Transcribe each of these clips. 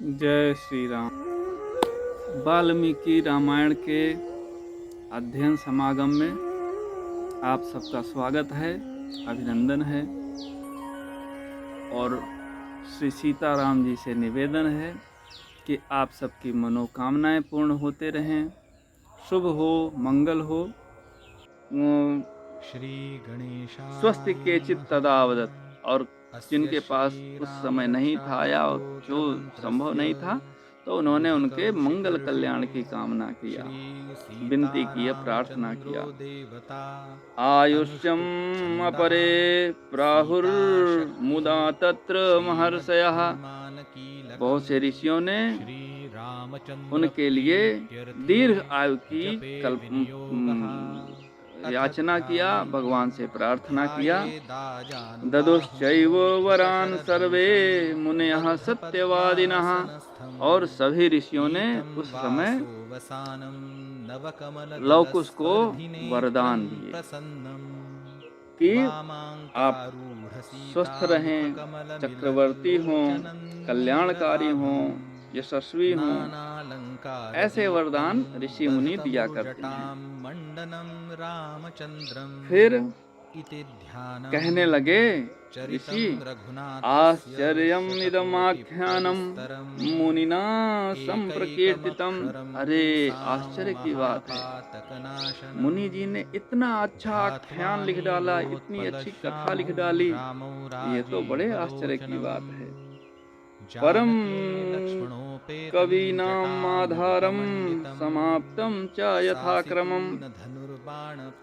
जय श्री राम। वाल्मीकि रामायण के अध्ययन समागम में आप सबका स्वागत है, अभिनंदन है। और श्री सीताराम जी से निवेदन है कि आप सबकी मनोकामनाएं पूर्ण होते रहें, शुभ हो, मंगल हो। श्री गणेश स्वस्ति केचित् तदा वदत्। और जिनके पास उस समय नहीं था या जो संभव नहीं था, तो उन्होंने उनके मंगल कल्याण की कामना किया, विनती की, प्रार्थना किया। आयुष्यम अपरे प्राहुर्मुदा तत्र महर्षयः। बहुत से ऋषियों ने उनके लिए दीर्घ आयु की याचना किया, भगवान से प्रार्थना किया। ददुश्चैव वरान सर्वे मुनयः सत्यवादिनः। और सभी ऋषियों ने उस समय लवकुश को वरदान दिए कि आप स्वस्थ रहें, चक्रवर्ती हों, कल्याणकारी हों, यशस्वी हों। ऐसे वरदान ऋषि मुनि दिया करते हैं। फिर कहने लगे ऋषि, आश्चर्यम इदमाख्यानम मुनिना संप्रकीर्तितम। अरे आश्चर्य की बात है, मुनि जी ने इतना अच्छा आख्यान लिख डाला, इतनी अच्छी कथा लिख डाली, ये तो बड़े आश्चर्य की बात है। परम कवीनाम आधारम समाप्तम च यथाक्रमम।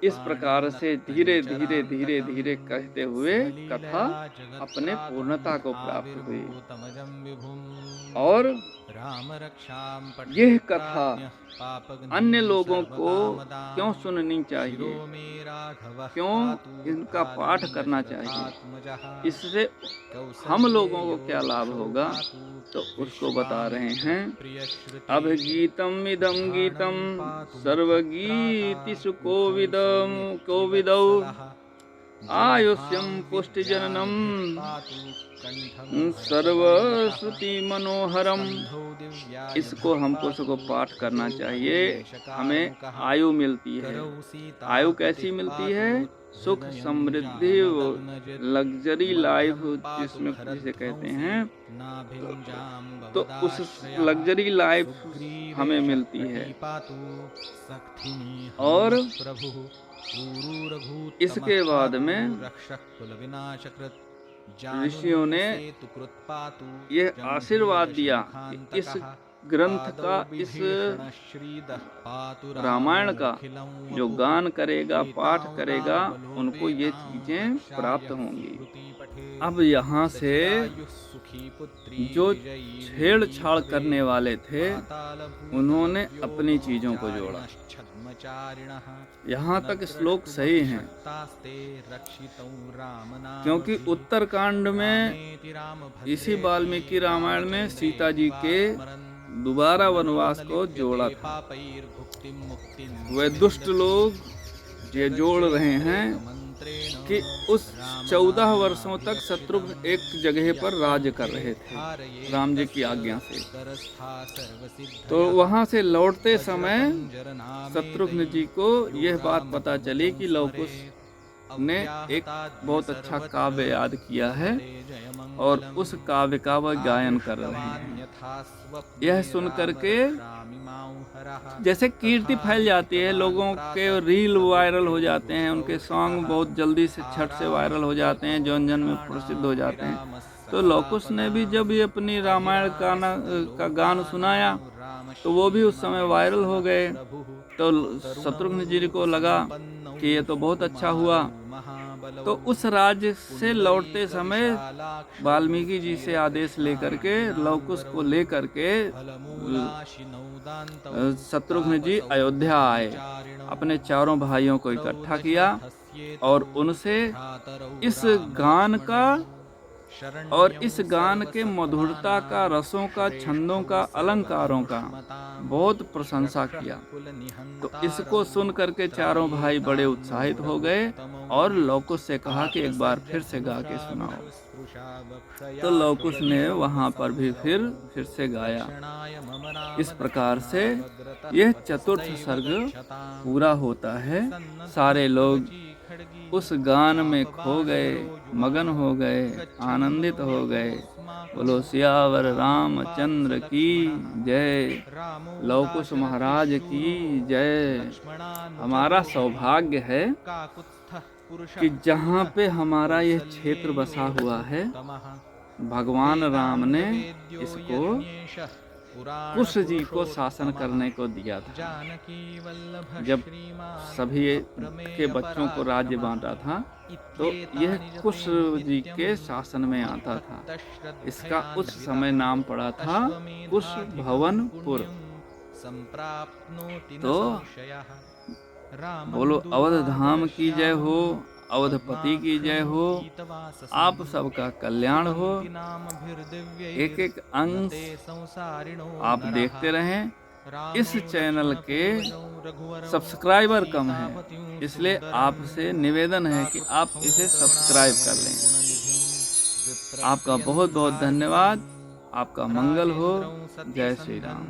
इस प्रकार से धीरे धीरे धीरे धीरे कहते हुए कथा अपने पूर्णता को प्राप्त हुई। और यह कथा अन्य लोगों को क्यों सुननी चाहिए, क्यों इनका पाठ करना चाहिए, इससे हम लोगों को क्या लाभ होगा, तो उसको बता रहे हैं। अभिगीतम इदं गीतम सर्वगीतिषु कोविदौ आयुष्यम पुष्टिजननम सर्वश्रुति मनोहरम। इसको हमको सबको पाठ करना चाहिए। हमें आयु मिलती है। आयु कैसी मिलती है? सुख, समृद्धि, लग्जरी लाइफ जिसे कहते हैं, तो उस लग्जरी लाइफ हमें मिलती है। और इसके बाद में ऋषियों ने यह आशीर्वाद दिया कि इस ग्रंथ का, इस रामायण का जो गान करेगा, पाठ करेगा, उनको ये चीजें प्राप्त होंगी। अब यहाँ से जो छेड़छाड़ करने वाले थे, उन्होंने अपनी चीजों को जोड़ा। यहाँ तक श्लोक सही हैं, क्योंकि उत्तरकांड में, इसी वाल्मीकि रामायण में सीता जी के दोबारा वनवास को जोड़ा था। वे दुष्ट लोग ये जोड़ रहे हैं कि उस 14 वर्षों तक शत्रुघ्न एक जगह पर राज कर रहे थे राम जी की आज्ञा से। तो वहां से लौटते समय शत्रुघ्न जी को यह बात पता चली कि लवकुश ने एक बहुत अच्छा काव्य याद किया है और उस काव्य का वह गायन कर रहे हैं। यह सुन करके जैसे कीर्ति फैल जाती है, लोगों के रील वायरल हो जाते हैं, उनके सॉन्ग बहुत जल्दी से छट से वायरल हो जाते हैं, जन जन में प्रसिद्ध हो जाते हैं। तो लवकुश ने भी जब ये अपनी रामायण का गान सुनाया, तो वो भी उस समय वायरल हो गए। तो शत्रुघ्न जी को लगा कि ये तो बहुत अच्छा हुआ। तो उस राज्य से लौटते समय वाल्मीकि जी से आदेश लेकर के, लवकुश को लेकर के शत्रुघ्न जी अयोध्या आए, अपने चारों भाइयों को इकट्ठा किया और उनसे इस गान का और इस गान के मधुरता का, रसों का, छंदों का, अलंकारों का बहुत प्रशंसा किया। तो इसको सुन करके चारों भाई बड़े उत्साहित हो गए और लौकुश से कहा कि एक बार फिर से गा के सुनाओ। तो लौकुश ने वहाँ पर भी फिर से गाया। इस प्रकार से यह चतुर्थ सर्ग पूरा होता है। सारे लोग उस गान में खो गए, मगन हो गए, आनंदित हो गए। बोलो सियावर रामचंद्र की जय, लौकुश महाराज की जय। हमारा सौभाग्य है कि जहाँ पे हमारा यह क्षेत्र बसा हुआ है, भगवान राम ने इसको कुश जी को शासन करने को दिया था। जब सभी के बच्चों को राज्य बांटा था तो यह कुश जी के शासन में आता था। इसका उस समय नाम पड़ा था कुश भवनपुर। तो बोलो अवध धाम की जय हो, अवधपति की जय हो, आप सबका कल्याण हो। एक एक अंश आप देखते रहें। इस चैनल के सब्सक्राइबर कम हैं, इसलिए आपसे निवेदन है कि आप इसे सब्सक्राइब कर लें। आपका बहुत बहुत धन्यवाद। आपका मंगल हो। जय श्री राम।